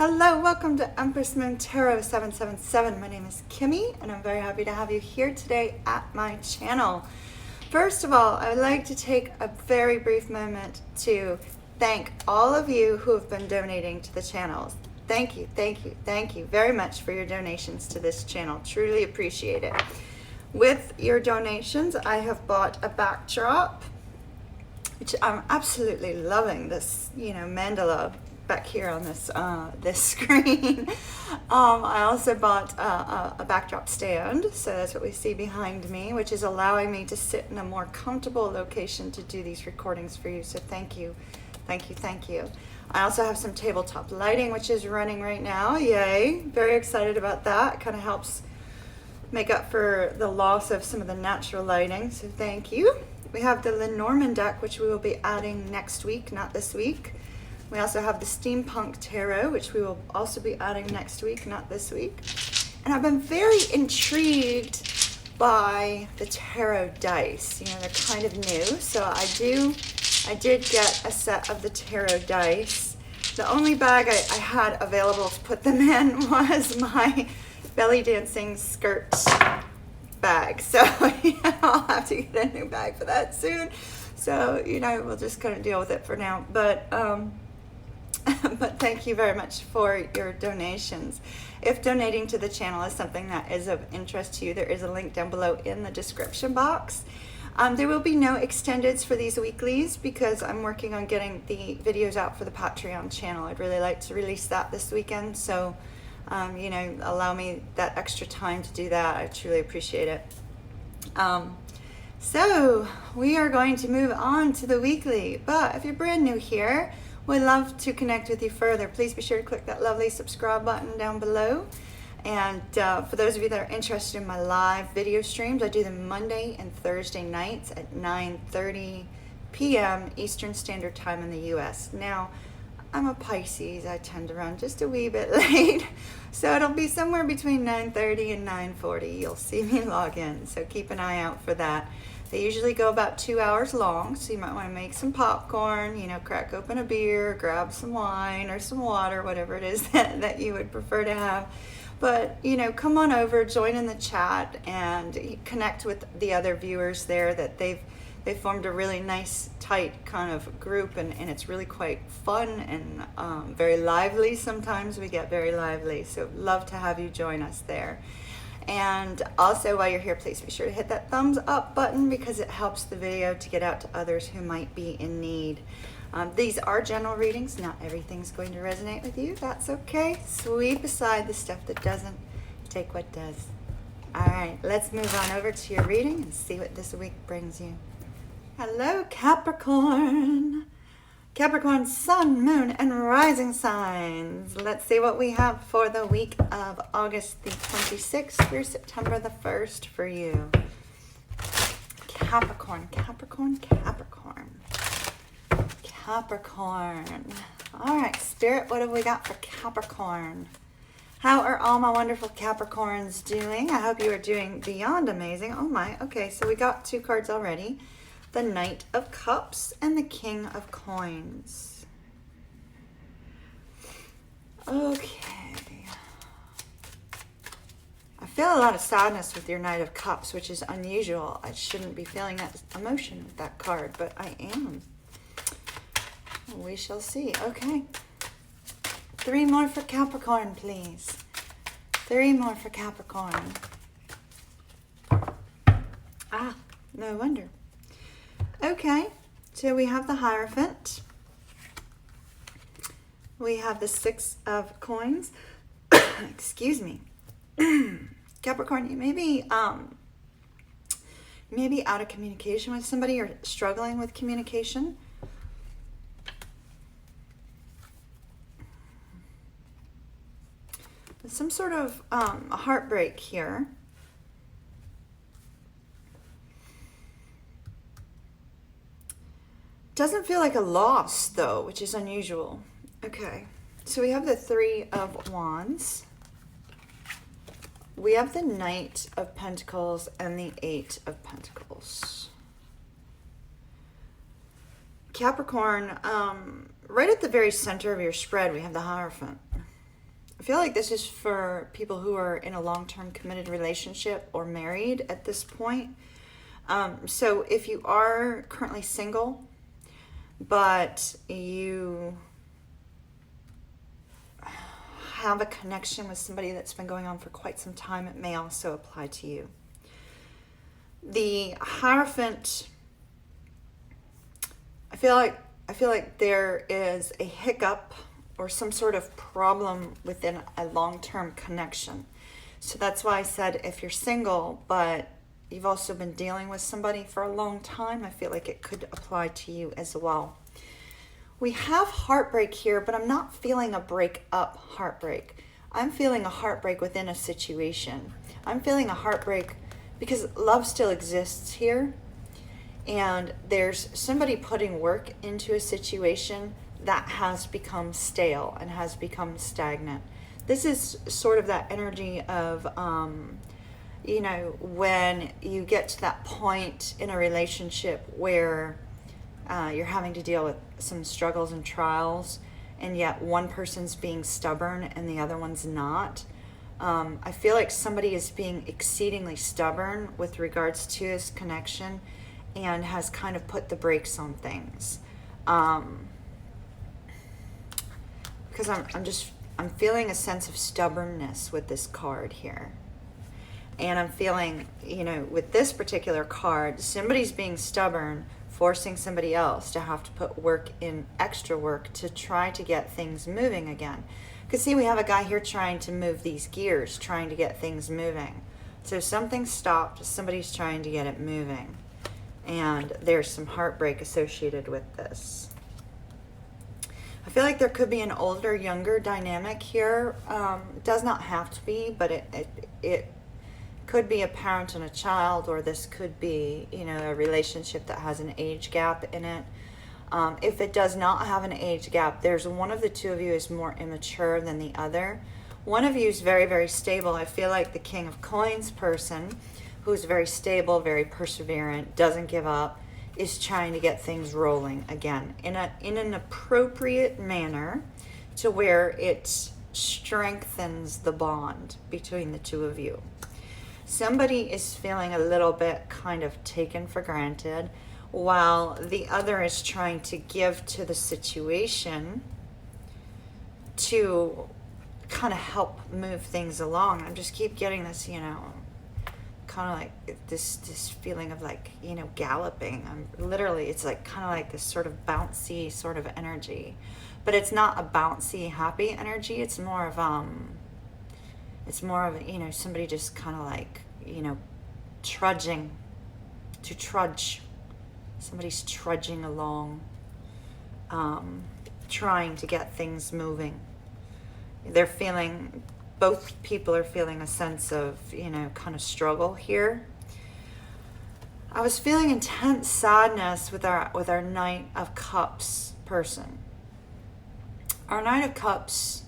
Hello, welcome to Empress Moon Tarot 777. My name is Kimmy, and I'm very happy to have you here today at my channel. First of all, I would like to take a very brief moment to thank all of you who have been donating to the channels. Thank you, thank you, thank you very much for your donations to this channel. Truly appreciate it. With your donations, I have bought a backdrop, which I'm absolutely loving, this, mandala back here on this this screen. I also bought a backdrop stand, so that's what we see behind me, which is allowing me to sit in a more comfortable location to do these recordings for you. So thank you, thank you, thank you. I also have some tabletop lighting, which is running right now. Yay! Very excited about that. It kind of helps make up for the loss of some of the natural lighting, so thank you. We have the Lenormand deck, which we will be adding next week, not this week. We also have the Steampunk Tarot, which we will also be adding next week, not this week. And I've been very intrigued by the tarot dice. They're kind of new, so I did get a set of the tarot dice. The only bag I had available to put them in was my belly dancing skirt bag. So I'll have to get a new bag for that soon. So, we'll just kind of deal with it for now. But thank you very much for your donations. If donating to the channel is something that is of interest to you, there is a link down below in the description box. There will be no extendeds for these weeklies because I'm working on getting the videos out for the Patreon channel. I'd really like to release that this weekend, so allow me that extra time to do that. I truly appreciate it. So we are going to move on to the weekly, but if you're brand new here, we'd love to connect with you further. Please be sure to click that lovely subscribe button down below. And for those of you that are interested in my live video streams, I do them Monday and Thursday nights at 9:30 p.m. Eastern Standard Time in the US. Now, I'm a Pisces. I tend to run just a wee bit late, so it'll be somewhere between 9:30 and 9:40. You'll see me log in, so keep an eye out for that. They usually go about 2 hours long, so you might want to make some popcorn, crack open a beer, grab some wine or some water, whatever it is that you would prefer to have. But, come on over, join in the chat, and connect with the other viewers there. That they've formed a really nice, tight kind of group, and it's really quite fun and very lively. Sometimes we get very lively, so love to have you join us there. And also, while you're here, please be sure to hit that thumbs up button because it helps the video to get out to others who might be in need. These are general readings. Not everything's going to resonate with you. That's okay. Sweep aside the stuff that doesn't. Take what does. All right, let's move on over to your reading and see what this week brings you. Hello, Capricorn. Capricorn Sun, Moon, and Rising signs. Let's see what we have for the week of August the 26th through September the 1st for you. Capricorn, Capricorn, Capricorn. Capricorn. All right, Spirit, what have we got for Capricorn? How are all my wonderful Capricorns doing? I hope you are doing beyond amazing. Oh my, okay, so we got 2 cards already. The Knight of Cups and the King of Coins. Okay. I feel a lot of sadness with your Knight of Cups, which is unusual. I shouldn't be feeling that emotion with that card, but I am. We shall see. Okay. 3 more for Capricorn, please. 3 more for Capricorn. Ah, no wonder. Okay, so we have the Hierophant. We have the 6 of Coins. Excuse me. Capricorn, you may be out of communication with somebody or struggling with communication. There's some sort of heartbreak here. Doesn't feel like a loss, though, which is unusual. Okay, so we have the 3 of Wands. We have the Knight of Pentacles and the 8 of Pentacles. Capricorn, right at the very center of your spread, we have the Hierophant. I feel like this is for people who are in a long-term committed relationship or married at this point. So if you are currently single, but you have a connection with somebody that's been going on for quite some time, it may also apply to you. The Hierophant, I feel like there is a hiccup or some sort of problem within a long-term connection. So that's why I said if you're single, but you've also been dealing with somebody for a long time, I feel like it could apply to you as well. We have heartbreak here, but I'm not feeling a break-up heartbreak. I'm feeling a heartbreak within a situation. I'm feeling a heartbreak because love still exists here. And there's somebody putting work into a situation that has become stale and has become stagnant. This is sort of that energy of, you know, when you get to that point in a relationship where you're having to deal with some struggles and trials, and yet one person's being stubborn and the other one's not. I feel like somebody is being exceedingly stubborn with regards to this connection and has kind of put the brakes on things. Because I'm feeling a sense of stubbornness with this card here. And I'm feeling, you know, with this particular card, somebody's being stubborn, forcing somebody else to have to put work in, extra work, to try to get things moving again. Because see, we have a guy here trying to move these gears, trying to get things moving. So something stopped, somebody's trying to get it moving. And there's some heartbreak associated with this. I feel like there could be an older, younger dynamic here. It does not have to be, but it could be a parent and a child, or this could be, you know, a relationship that has an age gap in it. If it does not have an age gap, there's one of the two of you is more immature than the other. One of you is very, very stable. I feel like the King of Coins person, who's very stable, very perseverant, doesn't give up, is trying to get things rolling again in an appropriate manner to where it strengthens the bond between the two of you. Somebody is feeling a little bit kind of taken for granted, while the other is trying to give to the situation to kind of help move things along. I just keep getting this, you know, kind of like this feeling of like, you know, galloping. I'm literally, it's like kind of like this sort of bouncy sort of energy, but it's not a bouncy happy energy. It's more of you know, somebody just kind of like, you know, trudging to trudge. Somebody's trudging along, trying to get things moving. They're feeling, both people are feeling a sense of, you know, kind of struggle here. I was feeling intense sadness with our Knight of Cups person. Our Knight of Cups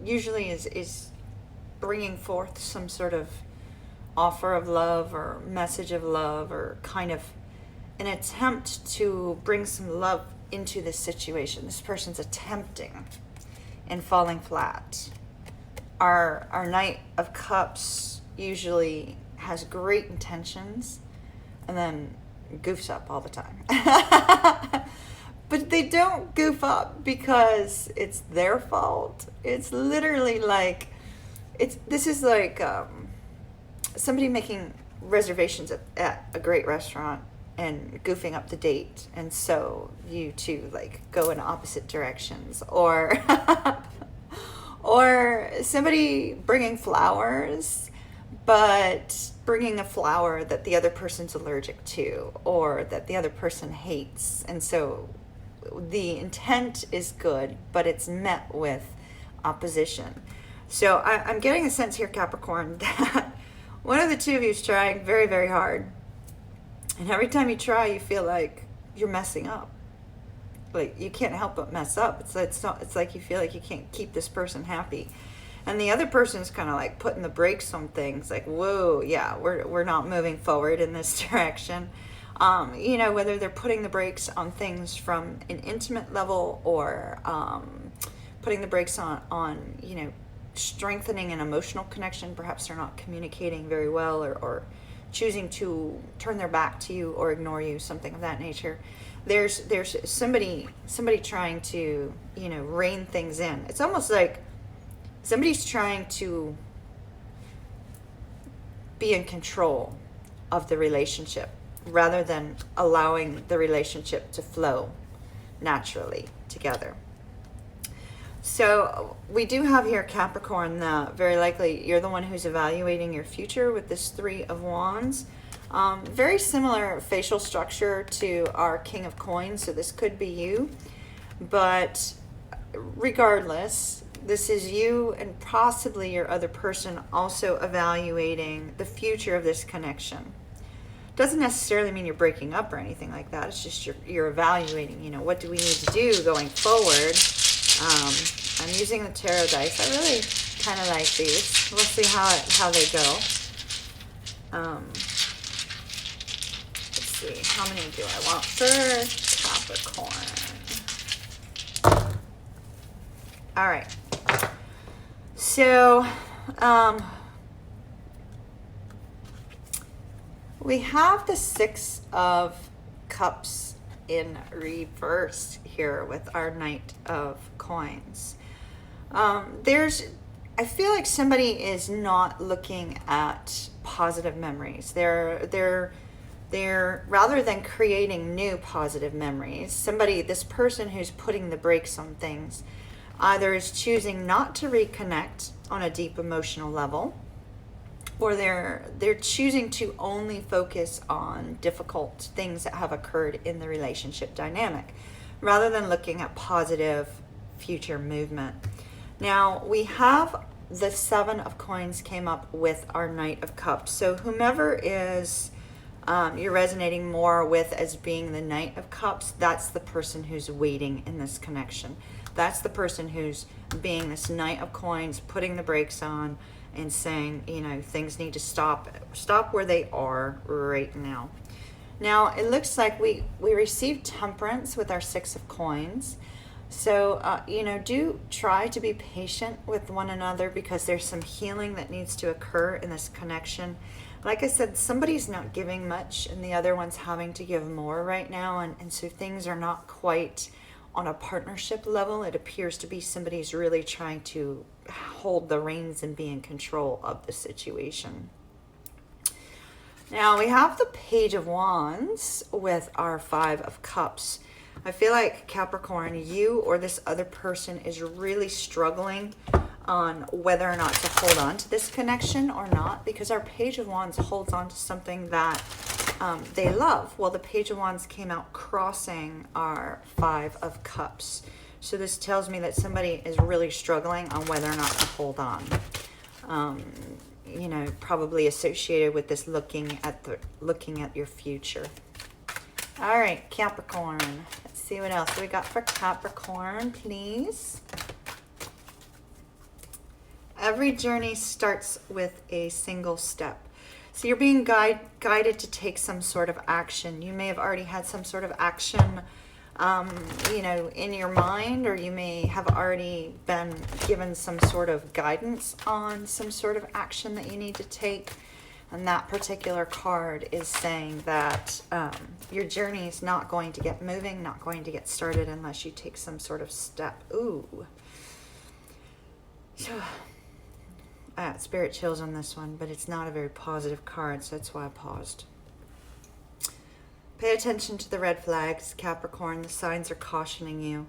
usually is bringing forth some sort of offer of love or message of love, or kind of an attempt to bring some love into this situation. This person's attempting and falling flat. Our Knight of Cups usually has great intentions and then goofs up all the time. But they don't goof up because it's their fault. It's literally like, this is like somebody making reservations at a great restaurant and goofing up the date, and so you two like go in opposite directions, or or somebody bringing flowers but bringing a flower that the other person's allergic to or that the other person hates, and so the intent is good but it's met with opposition. So I'm getting a sense here, Capricorn, that one of the two of you is trying very, very hard. And every time you try, you feel like you're messing up. Like you can't help but mess up. It's like you feel like you can't keep this person happy. And the other person is kind of like putting the brakes on things. Like, whoa, yeah, we're not moving forward in this direction. You know, whether they're putting the brakes on things from an intimate level or putting the brakes on, you know, strengthening an emotional connection. Perhaps they're not communicating very well, or choosing to turn their back to you or ignore you, something of that nature. There's somebody trying to, you know, rein things in. It's almost like somebody's trying to be in control of the relationship rather than allowing the relationship to flow naturally together. So we do have here, Capricorn, very likely you're the one who's evaluating your future with this Three of Wands. Very similar facial structure to our King of Coins, so this could be you. But regardless, this is you and possibly your other person also evaluating the future of this connection. Doesn't necessarily mean you're breaking up or anything like that. It's just you're evaluating, you know, what do we need to do going forward. I'm using the tarot dice. I really kind of like these. We'll see how they go. Let's see, how many do I want for Capricorn? All right. So, we have the Six of Cups in reverse here with our Knight of Coins. I feel like somebody is not looking at positive memories. They're rather than creating new positive memories, this person who's putting the brakes on things either is choosing not to reconnect on a deep emotional level, or they're choosing to only focus on difficult things that have occurred in the relationship dynamic, rather than looking at positive future movement. Now, we have the Seven of Coins came up with our Knight of Cups. So whomever is you're resonating more with as being the Knight of Cups, that's the person who's waiting in this connection. That's the person who's being this Knight of Coins, putting the brakes on and saying, you know, things need to stop where they are right now. Now, it looks like we received Temperance with our Six of Coins. So, you know, do try to be patient with one another, because there's some healing that needs to occur in this connection. Like I said, somebody's not giving much and the other one's having to give more right now. And so things are not quite on a partnership level. It appears to be somebody's really trying to hold the reins and be in control of the situation. Now we have the Page of Wands with our Five of Cups. I feel like, Capricorn, you or this other person is really struggling on whether or not to hold on to this connection or not, because our Page of Wands holds on to something that they love. Well, the Page of Wands came out crossing our Five of Cups. So this tells me that somebody is really struggling on whether or not to hold on. You know, probably associated with this looking at your future. All right, Capricorn. Let's see what else we got for Capricorn, please. Every journey starts with a single step. So you're being guided to take some sort of action. You may have already had some sort of action, you know, in your mind, or you may have already been given some sort of guidance on some sort of action that you need to take. And that particular card is saying that your journey is not going to get moving, not going to get started unless you take some sort of step. Ooh. So, spirit chills on this one, but it's not a very positive card, so that's why I paused. Pay attention to the red flags, Capricorn. The signs are cautioning you.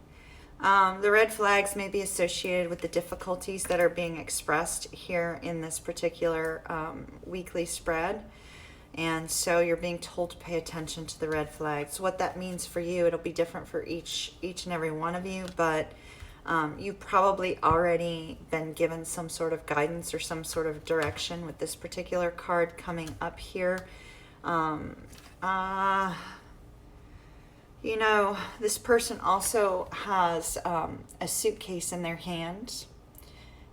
The red flags may be associated with the difficulties that are being expressed here in this particular weekly spread. And so you're being told to pay attention to the red flags. What that means for you, it'll be different for each and every one of you, but you've probably already been given some sort of guidance or some sort of direction with this particular card coming up here. You know, this person also has a suitcase in their hand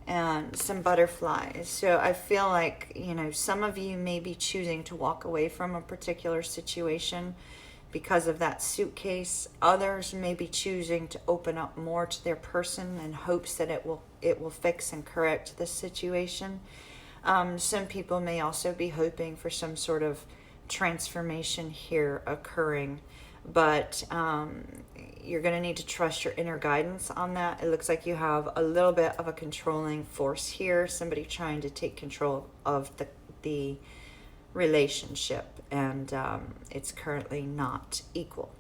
and some butterflies. So I feel like, you know, some of you may be choosing to walk away from a particular situation because of that suitcase. Others may be choosing to open up more to their person in hopes that it will fix and correct the situation. Some people may also be hoping for some sort of transformation here occurring, but you're going to need to trust your inner guidance on that. It looks like you have a little bit of a controlling force here, somebody trying to take control of the relationship, and it's currently not equal.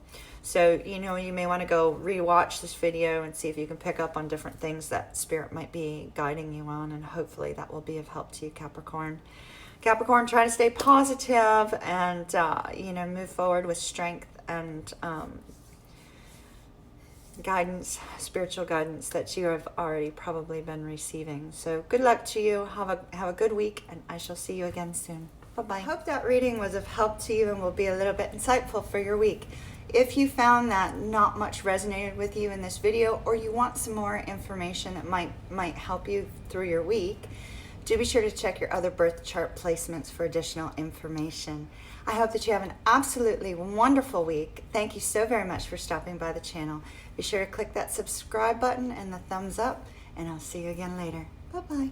So, you know, you may want to go rewatch this video and see if you can pick up on different things that Spirit might be guiding you on, and hopefully that will be of help to you, Capricorn. Capricorn, try to stay positive and, you know, move forward with strength and guidance, spiritual guidance that you have already probably been receiving. So good luck to you. Have a good week, and I shall see you again soon. Bye-bye. I hope that reading was of help to you and will be a little bit insightful for your week. If you found that not much resonated with you in this video, or you want some more information that might help you through your week, do be sure to check your other birth chart placements for additional information. I hope that you have an absolutely wonderful week. Thank you so very much for stopping by the channel. Be sure to click that subscribe button and the thumbs up, and I'll see you again later. Bye-bye.